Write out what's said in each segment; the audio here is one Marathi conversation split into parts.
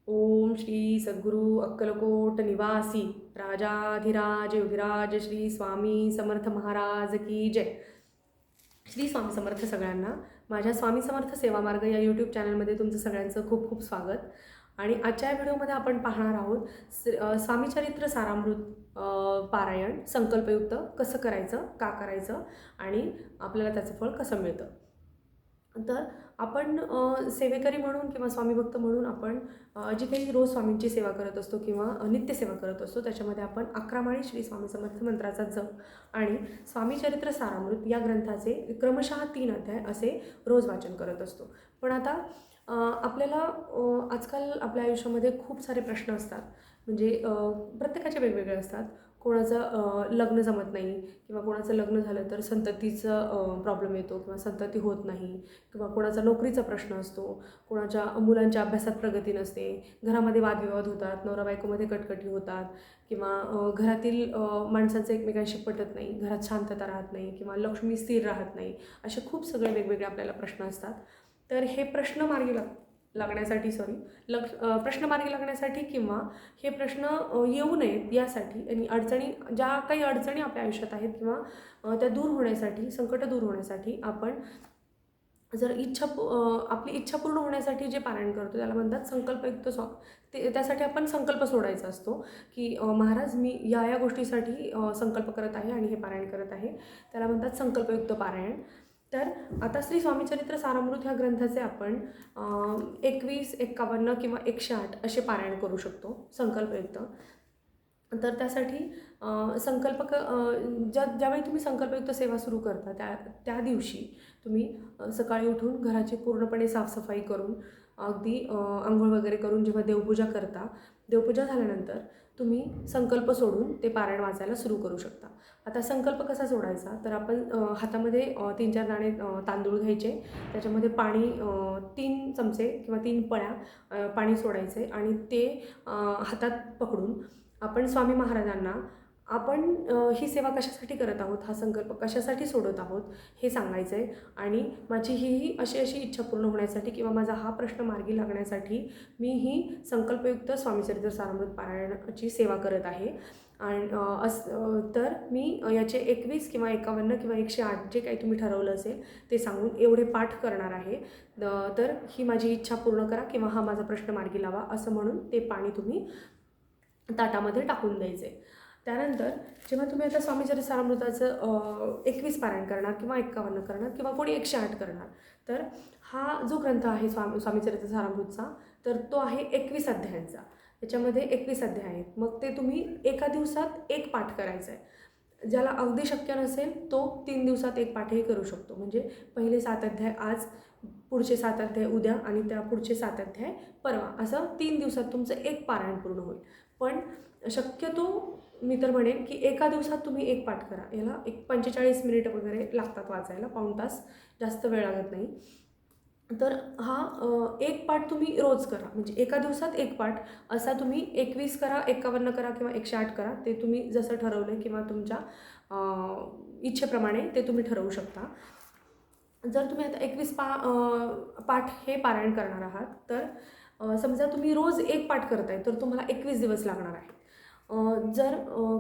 ओम श्री सद्गुरु अक्कलकोट निवासी राजाधिराज योगिराज श्री स्वामी समर्थ महाराज की जय. श्री स्वामी समर्थ सगळ्यांना. माझ्या स्वामी समर्थ सेवा मार्ग या यूट्यूब चॅनलमध्ये तुमचं सगळ्यांचं खूप खूप स्वागत. आणि आजच्या व्हिडिओमध्ये आपण पाहणार आहोत स्वामीचरित्र सारामृत पारायण संकल्पयुक्त कसं करायचं, का करायचं आणि आपल्याला त्याचं फळ कसं मिळतं. तर आपण सेवेकरी म्हणून किंवा स्वामीभक्त म्हणून आपण जी काही रोज स्वामींची सेवा करत असतो किंवा नित्यसेवा करत असतो त्याच्यामध्ये आपण 11 माळी श्री स्वामी समर्थ मंत्राचा जप आणि स्वामीचरित्र सारामृत या ग्रंथाचे क्रमशः 3 अध्याय असे रोज वाचन करत असतो. पण आता आपल्याला आजकाल आपल्या आयुष्यामध्ये खूप सारे प्रश्न असतात. म्हणजे प्रत्येकाचे वेगवेगळे असतात. कोणाचं लग्न जमत नाही किंवा कोणाचं लग्न झालं तर संततीचं प्रॉब्लेम येतो किंवा संतती होत नाही किंवा कोणाचा नोकरीचा प्रश्न असतो, कोणाच्या मुलांच्या अभ्यासात प्रगती नसते, घरामध्ये वादविवाद होतात, नवरा बायकोमध्ये कटकटी होतात किंवा घरातील माणसांचं एकमेकांशी पटत नाही, घरात शांतता राहत नाही किंवा लक्ष्मी स्थिर राहत नाही. असे खूप सगळे वेगवेगळे आपल्याला प्रश्न असतात. तर हे प्रश्न मार्गी प्रश्न मार्गी लागण्यासाठी किंवा हे प्रश्न येऊ नयेत यासाठी आणि ज्या काही अडचणी आपल्या आयुष्यात आहेत किंवा त्या दूर होण्यासाठी, संकट दूर होण्यासाठी आपण जर आपली इच्छा पूर्ण होण्यासाठी जे पारायण करतो त्याला म्हणतात संकल्पयुक्त त्यासाठी आपण संकल्प सोडायचा असतो की महाराज मी या गोष्टीसाठी संकल्प करत आहे आणि हे पारायण करत आहे, त्याला म्हणतात संकल्पयुक्त पारायण. तर आता श्री स्वामीचरित्र सारामृत ह्या ग्रंथाचे आपण 21, 51 किंवा 108 असे पारायण करू शकतो संकल्पयुक्त. तर त्यासाठी ज्यावेळी तुम्ही संकल्पयुक्त सेवा सुरू करता त्या दिवशी तुम्ही सकाळी उठून घराची पूर्णपणे साफसफाई करून अगदी आंघोळ वगैरे करून जेव्हा देवपूजा करता, देवपूजा झाल्यानंतर तुम्ही संकल्प सोडून ते पारायण वाचायला सुरू करू शकता. आता संकल्प कसा सोडायचा, तर आपण हातामध्ये 3-4 दाणे तांदूळ घ्यायचे, त्याच्यामध्ये पाणी 3 चमचे किंवा 3 पळ्या पाणी सोडायचे आणि ते हातात पकडून आपण स्वामी महाराजांना आपण ही सेवा कशासाठी करत आहोत, हा संकल्प कशासाठी सोडत आहोत हे सांगायचं आहे. आणि माझी ही अशी इच्छा पूर्ण होण्यासाठी किंवा माझा हा प्रश्न मार्गी लागण्यासाठी मी ही संकल्पयुक्त स्वामीचरित्र सारामृत पारायणाची सेवा करत आहे. आणि तर मी याचे 21 किंवा 51 किंवा 108 जे काही तुम्ही ठरवलं असेल ते सांगून एवढे पाठ करणार आहे. तर ही माझी इच्छा पूर्ण करा किंवा हा माझा प्रश्न मार्गी लावा असं म्हणून ते पाणी तुम्ही ताटामध्ये टाकून द्यायचे. त्यानंतर जेव्हा तुम्ही आता स्वामीचरित्र सारामृताचं 21 पारायण करणार किंवा 51 करणार किंवा कोणी 108 करणार, तर हा जो ग्रंथ आहे स्वामीचरित्र सारामृतचा तर तो आहे 21 अध्यायांचा. त्याच्यामध्ये 21 अध्याय आहेत. मग ते तुम्ही एका दिवसात एक पाठ करायचा आहे. ज्याला अगदी शक्य नसेल तो 3 दिवसात एक पाठही करू शकतो. म्हणजे पहिले 7 अध्याय आज, पुढचे 7 अध्याय उद्या आणि त्या पुढचे 7 अध्याय परवा, असं 3 दिवसात तुमचं एक पारायण पूर्ण होईल. पण शक्यतो मी तर म्हणेन की एका दिवसात तुम्ही एक पाठ करा. याला 45 मिनिटं वगैरे लागतात वाचायला, पाऊण तास, जास्त वेळ लागत नाही. तर हा एक पाठ तुम्ही रोज करा. म्हणजे एका दिवसात एक पाठ असा तुम्ही 21 करा, 51 करा किंवा 108 करा, ते तुम्ही जसं ठरवलं किंवा तुमच्या इच्छेप्रमाणे ते तुम्ही ठरवू शकता. जर तुम्ही आता 21 पाठ हे पारायण करणार आहात तर समजा तुम्ही रोज एक पाठ करताय तर तुम्हाला 21 दिवस लागणार आहे. जर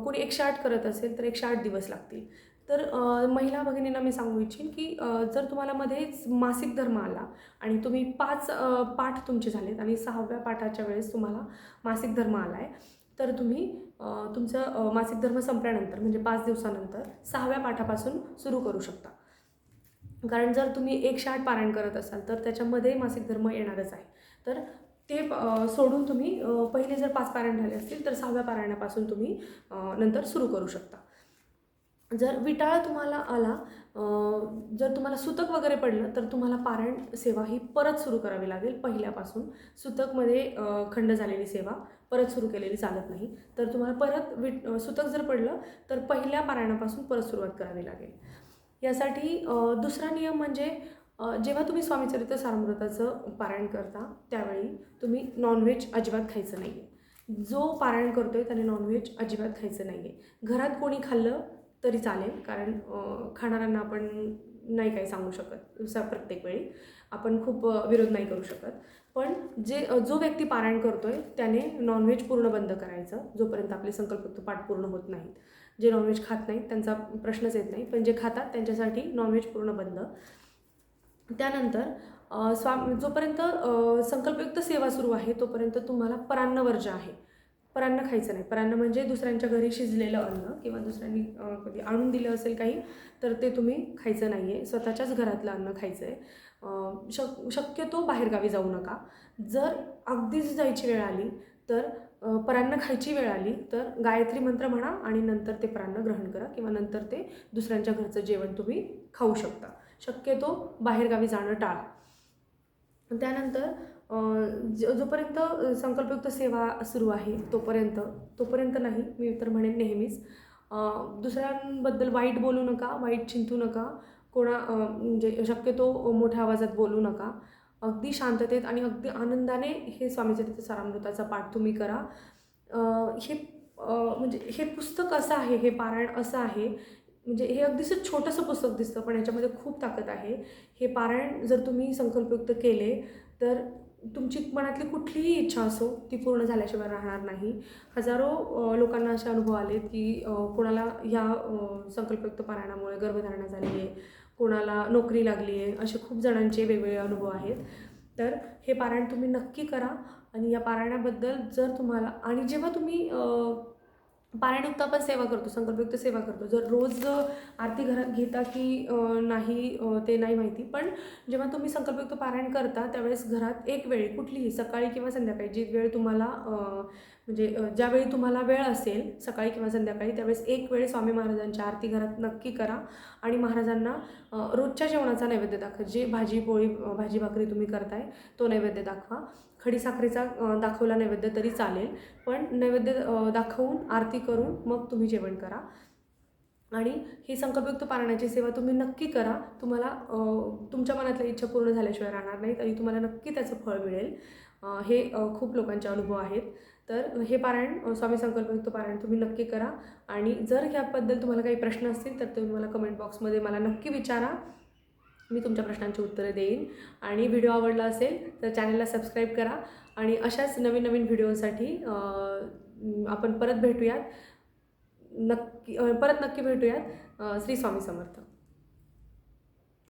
कोणी 108 करत असेल तर 108 दिवस लागतील. तर महिला भगिनींना मी सांगू इच्छिन की जर तुम्हाला मध्येच मासिक धर्म आला आणि तुम्ही 5 पाठ तुमचे झालेत आणि 6व्या पाठाच्या वेळेस तुम्हाला मासिक धर्म आला आहे, तर तुम्ही तुमचं मासिक धर्म संपल्यानंतर म्हणजे 5 दिवसानंतर 6व्या पाठापासून सुरू करू शकता. कारण जर तुम्ही 108 पारायण करत असाल तर त्याच्यामध्ये मासिक धर्म येणारच आहे. तर ते सोडून तुम्ही पहिले जर 5 पारायण झाले असतील तर 6व्या पारायणापासून तुम्ही नंतर सुरू करू शकता. जर विटाळ तुम्हाला आला, जर तुम्हाला सुतक वगैरे पडलं तर तुम्हाला पारायण सेवा ही परत सुरू करावी लागेल पहिल्यापासून. सुतकमध्ये खंड झालेली सेवा परत सुरू केलेली चालत नाही. तर तुम्हाला परत सुतक जर पडलं तर पहिल्या पारायणापासून परत सुरुवात करावी लागेल. यासाठी दुसरा नियम म्हणजे जेव्हा तुम्ही स्वामीचरित्र सारामृताचं पारायण करता त्यावेळी तुम्ही नॉनव्हेज अजिबात खायचं नाही आहे. जो पारायण करतो आहे त्याने नॉनव्हेज अजिबात खायचं नाही आहे. घरात कोणी खाल्लं तरी चालेल, कारण खाणाऱ्यांना आपण नाही काही सांगू शकत प्रत्येक वेळी, आपण खूप विरोध नाही करू शकत. पण जो व्यक्ती पारायण करतोय त्याने नॉनव्हेज पूर्ण बंद करायचं जोपर्यंत आपले संकल्पयुक्त पाठ पूर्ण होत नाहीत. जे नॉनव्हेज खात नाहीत त्यांचा प्रश्नच येत नाही, पण जे खातात त्यांच्यासाठी नॉनव्हेज पूर्ण बंद. त्यानंतर जोपर्यंत संकल्पयुक्त सेवा सुरू आहे तोपर्यंत तुम्हाला परान्न वर्ज्य आहे. परान्न खायचं नाही. परान्न म्हणजे दुसऱ्यांच्या घरी शिजलेलं अन्न किंवा दुसऱ्यांनी कधी आणून दिलं असेल काही तर ते तुम्ही खायचं नाही आहे. स्वतःच्याच घरातलं अन्न खायचं आहे. शक्यतो बाहेरगावी जाऊ नका. जर अगदीच जायची वेळ आली तर परान्न खायची वेळ आली तर गायत्री मंत्र म्हणा आणि नंतर ते परान्न ग्रहण करा किंवा नंतर ते दुसऱ्यांच्या घरचं जेवण तुम्ही खाऊ शकता. शक्यतो बाहेरगावी जाणं टाळा. त्यानंतर जोपर्यंत संकल्पयुक्त सेवा सुरू आहे तोपर्यंत नाही, मी तर म्हणेन नेहमीच दुसऱ्यांबद्दल वाईट बोलू नका, वाईट चिंतू नका, म्हणजे शक्यतो मोठ्या आवाजात बोलू नका. अगदी शांततेत आणि अगदी आनंदाने हे स्वामी चरित्र सारामृताचा पाठ तुम्ही करा. म्हणजे हे पुस्तक असं आहे, हे पारायण असं आहे, म्हणजे हे अगदीच छोटंसं पुस्तक दिसतं पण याच्यामध्ये खूप ताकद आहे. हे पारायण जर तुम्ही संकल्पयुक्त केले तर तुमची मनातली कुठलीही इच्छा असो ती पूर्ण झाल्याशिवाय राहणार नाही. हजारो लोकांना असे अनुभव आलेत की कोणाला ह्या संकल्पयुक्त पारायणामुळे गर्भधारणा झाली आहे, कोणाला नोकरी लागली आहे, असे खूप जणांचे वेगवेगळे अनुभव आहेत. तर हे पारायण तुम्ही नक्की करा. आणि या पारायणाबद्दल जर तुम्हाला आणि जेव्हा तुम्ही पारायणयुक्त आपण सेवा करतो, संकल्पयुक्त सेवा करतो, जर रोज आरती घरात घेता की नाही ते नाही माहिती, पण जेव्हा तुम्ही संकल्पयुक्त पारायण करता त्यावेळेस घरात एक वेळी कुठलीही सकाळी किंवा संध्याकाळी जी वेळ तुम्हाला म्हणजे ज्यावेळी तुम्हाला वेळ असेल सकाळी किंवा संध्याकाळी त्यावेळेस एक वेळ स्वामी महाराजांची आरती घरात नक्की करा आणि महाराजांना रोजच्या जेवणाचा नैवेद्य दाखवा. जे भाजी पोळी भाजी भाकरी तुम्ही करताय तो नैवेद्य दाखवा. खडीसाखरेचा दाखवला नैवेद्य तरी चालेल, पण नैवेद्य दाखवून आरती करून मग तुम्ही जेवण करा. आणि ही संकल्पयुक्त पारायणाची सेवा तुम्ही नक्की करा. तुम्हाला तुमच्या मनातल्या इच्छा पूर्ण झाल्याशिवाय राहणार नाहीत आणि तुम्हाला नक्की त्याचं फळ मिळेल. हे खूप लोकांचे अनुभव आहेत. तर हे पारायण स्वामी संकल्पयुक्त पारायण तुम्ही नक्की करा. आणि जर ह्याबद्दल तुम्हाला काही प्रश्न असतील तर तुम्ही मला कमेंट बॉक्समध्ये मला नक्की विचारा. मी तुमच्या प्रश्नांची उत्तरं देईन. आणि व्हिडिओ आवडला असेल तर चॅनलला सबस्क्राईब करा आणि अशाच नवीन नवीन व्हिडिओसाठी आपण परत नक्की भेटूयात. श्री स्वामी समर्थ.